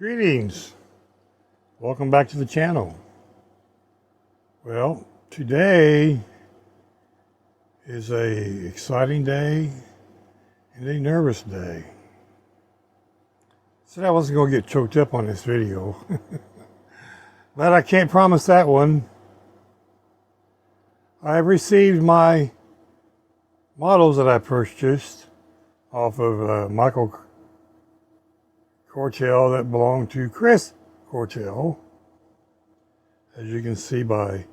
Greetings. Welcome back to the channel. Well, today is a exciting day and a nervous day. Said I wasn't going to get choked up on this video, but I can't promise that one. I have received my models that I purchased off of Michael Cortel that belong to Chris Cortel, as you can see by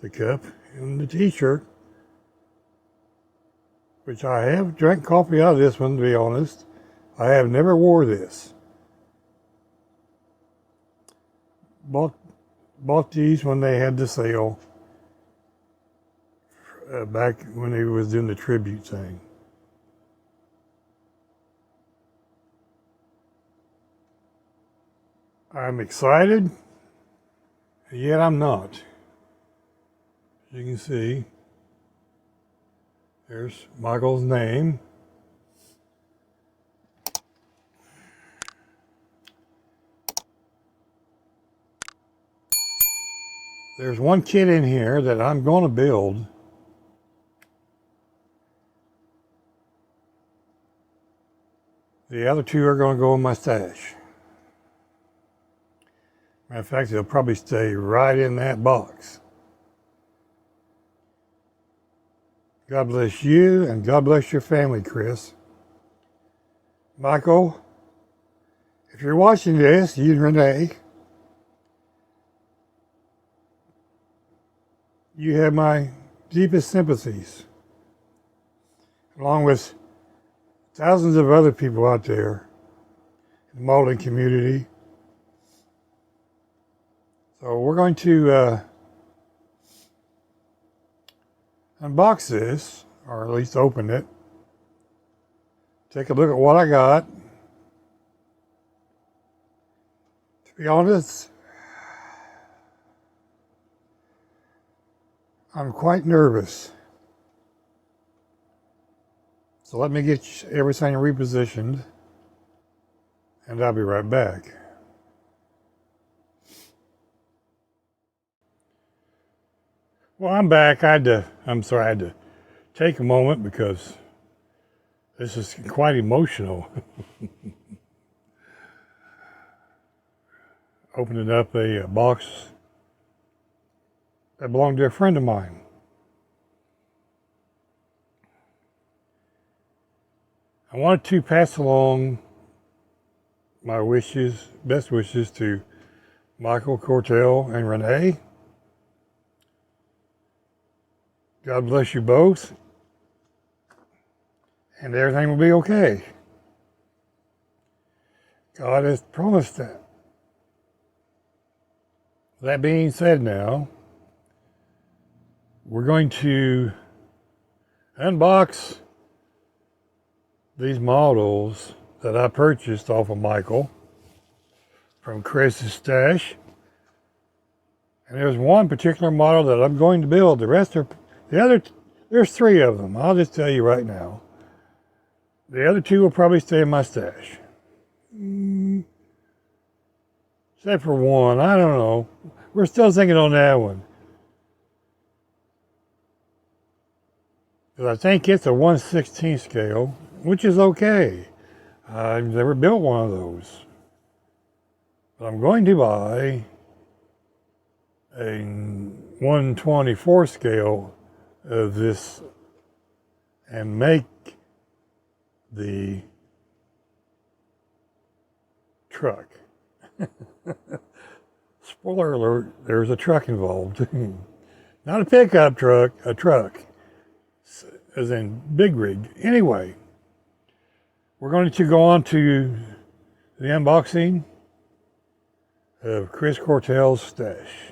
the cup and the t-shirt, which I have drank coffee out of this one, to be honest. I have never wore this. Bought these when they had the sale back when they was doing the tribute thing. I'm excited, yet I'm not. As you can see, there's Michael's name. There's one kit in here that I'm going to build. The other two are going to go in my stash. Matter of fact, they'll probably stay right in that box. God bless you, and God bless your family, Chris. Michael, if you're watching this, you and Renee, you have my deepest sympathies, along with thousands of other people out there in the modeling community. So we're going to unbox this, or at least open it. Take a look at what I got. To be honest, I'm quite nervous. So let me get everything repositioned, and I'll be right back. Well, I'm back. I had to take a moment because this is quite emotional. Opening up a box that belonged to a friend of mine. I wanted to pass along my wishes, best wishes to Michael Cortel and Renee. God bless you both, and everything will be okay. God has promised that. That being said now, we're going to unbox these models that I purchased off of Michael from Chris's stash. And there's one particular model that I'm going to build. The rest are there's three of them. I'll just tell you right now. The other two will probably stay in my stash. Except for one, I don't know. We're still thinking on that one. Because I think it's a 1/16 scale, which is okay. I've never built one of those. But I'm going to buy a 1/24 scale of this and make the truck. Spoiler alert, there's a truck involved. Not a pickup truck, a truck, as in big rig. Anyway, we're going to go on to the unboxing of Chris Cortel's stash.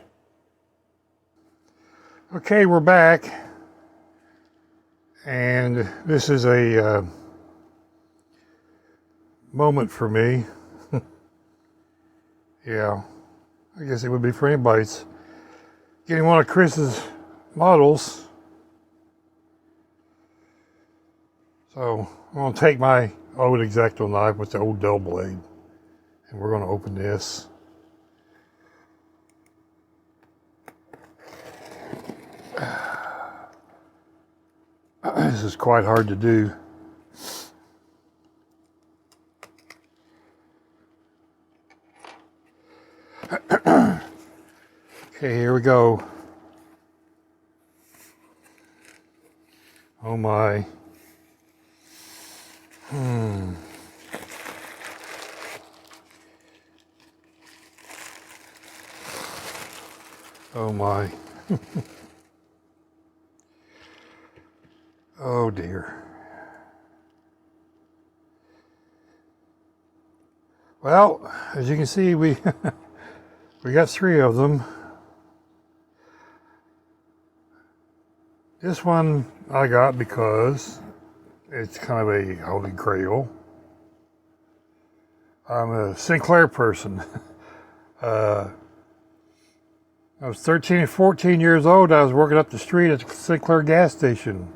Okay, we're back. And this is a moment for me. Yeah, I guess it would be for anybody. It's getting one of Chris's models. So I'm going to take my old X-Acto knife with the old dull blade And we're going to open this. This is quite hard to do. Okay, here we go. Oh my. Oh my. Oh dear. Well, as you can see, we got 3 of them. This one I got because it's kind of a holy grail. I'm a Sinclair person. I was 13 and 14 years old. I was working up the street at the Sinclair gas station.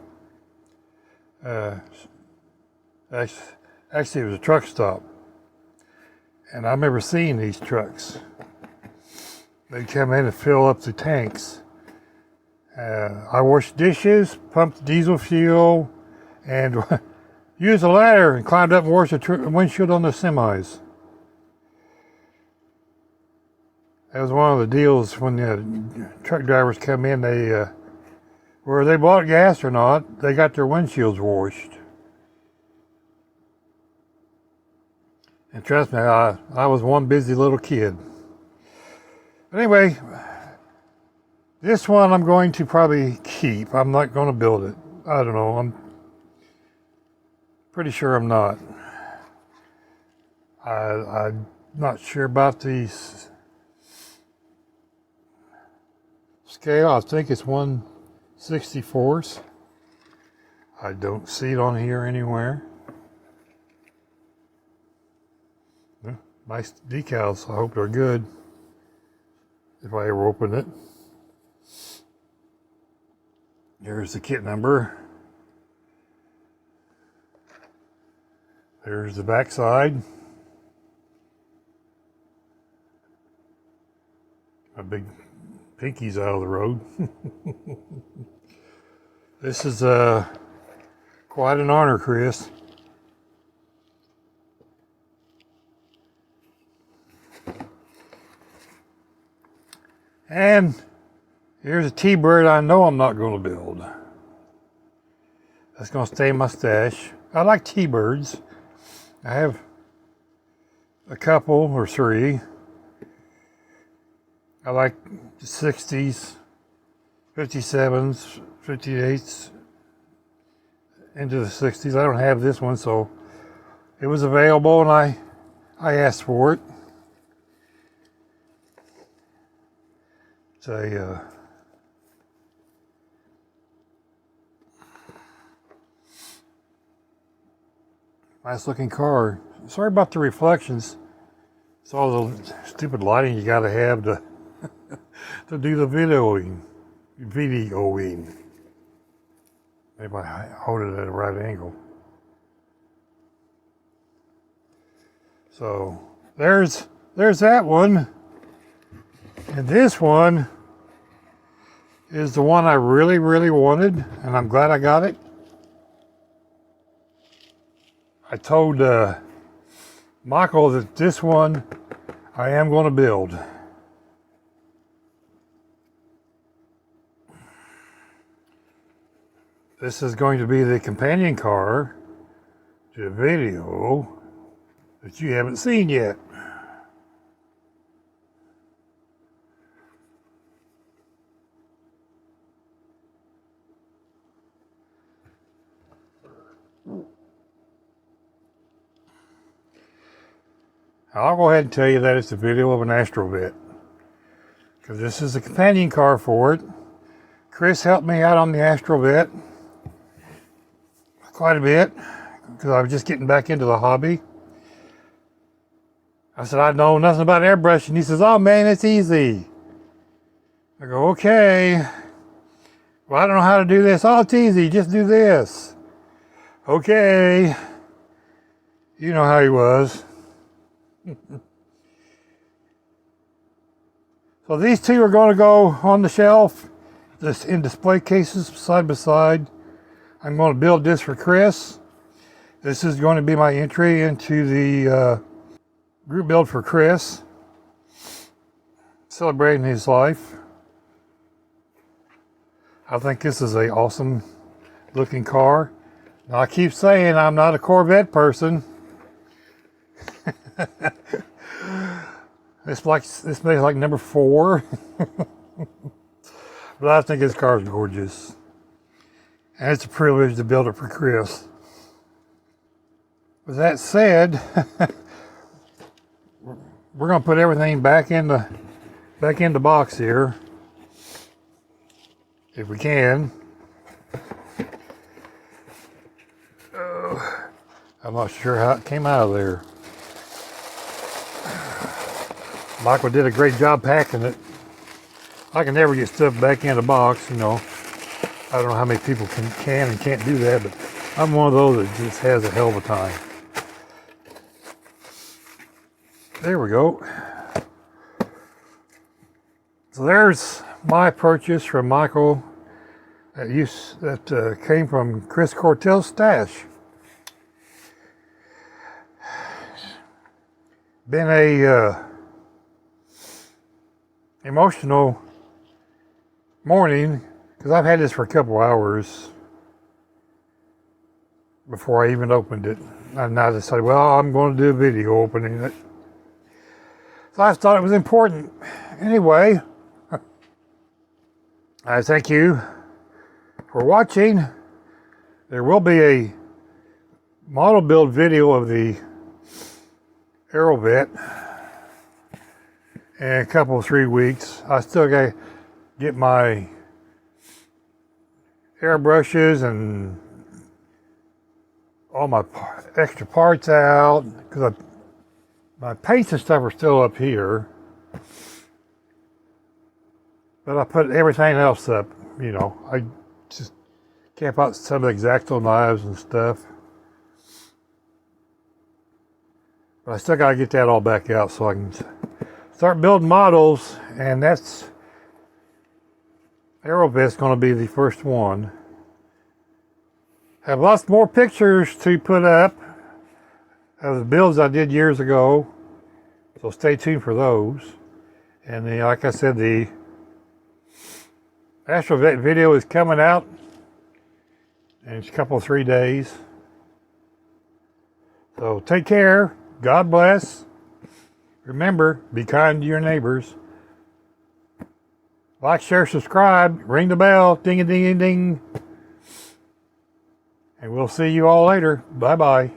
Actually, it was a truck stop. And I remember seeing these trucks. They'd come in and fill up the tanks. I washed dishes, pumped diesel fuel, and used a ladder and climbed up and washed the windshield on the semis. That was one of the deals when the truck drivers come in. Whether they bought gas or not, they got their windshields washed. And trust me, I was one busy little kid. But anyway, this one I'm going to probably keep. I'm not going to build it. I don't know. I'm pretty sure I'm not. I'm not sure about the scale. I think it's 1/64. I don't see it on here anywhere. Nice decals. I hope they're good if I ever open it. Here's the kit number. There's the back side. My big pinky's out of the road. This is quite an honor, Chris. And here's a T-bird I know I'm not going to build. That's going to stay in my stash. I like T-birds. I have a couple or 3. I like the 60s, 57s, 58s, into the 60s. I don't have this one, so it was available and I asked for it. It's a nice looking car. Sorry about the reflections. It's all the stupid lighting you gotta have to to do the videoing. Maybe I hold it at a right angle. So there's that one. And this one is the one I really, really wanted, and I'm glad I got it. I told Michael that this one I am going to build. This is going to be the companion car to a video that you haven't seen yet. I'll go ahead and tell you that it's a video of an Astrovet, because this is a companion car for it. Chris helped me out on the Astrovet quite a bit, because I was just getting back into the hobby. I said, I know nothing about airbrushing. He says, oh man, it's easy. I go, okay. Well, I don't know how to do this. Oh, it's easy, just do this. Okay. You know how he was. So these two are going to go on the shelf, just in display cases side by side. I'm going to build this for Chris. This is going to be my entry into the group build for Chris, celebrating his life. I think this is an awesome looking car. Now, I keep saying I'm not a Corvette person. This makes like number 4. But I think this car is gorgeous. And it's a privilege to build it for Chris. With that said, we're going to put everything back in the box here, if we can. I'm not sure how it came out of there. Michael did a great job packing it. I can never get stuff back in the box, you know. I don't know how many people can and can't do that, but I'm one of those that just has a hell of a time. There we go. So there's my purchase from Michael that came from Chris Cortel's stash. Been a emotional morning, because I've had this for a couple hours before I even opened it. And I decided, well, I'm going to do a video opening it. So I thought it was important. Anyway, I thank you for watching. There will be a model build video of the Aerovet in a couple, 3 weeks. I still got to get my airbrushes and all my extra parts out, because my paints and stuff are still up here. But I put everything else up, you know. I just kept out some of the X-Acto knives and stuff. But I still got to get that all back out so I can start building models, and that's Aerovet's going to be the first one. Have lots more pictures to put up of the builds I did years ago, so stay tuned for those. And then, like I said, the Astrovet video is coming out in a couple, 3 days. So take care. God bless. Remember, be kind to your neighbors. Like, share, subscribe, ring the bell, ding-a-ding-a-ding. And we'll see you all later. Bye-bye.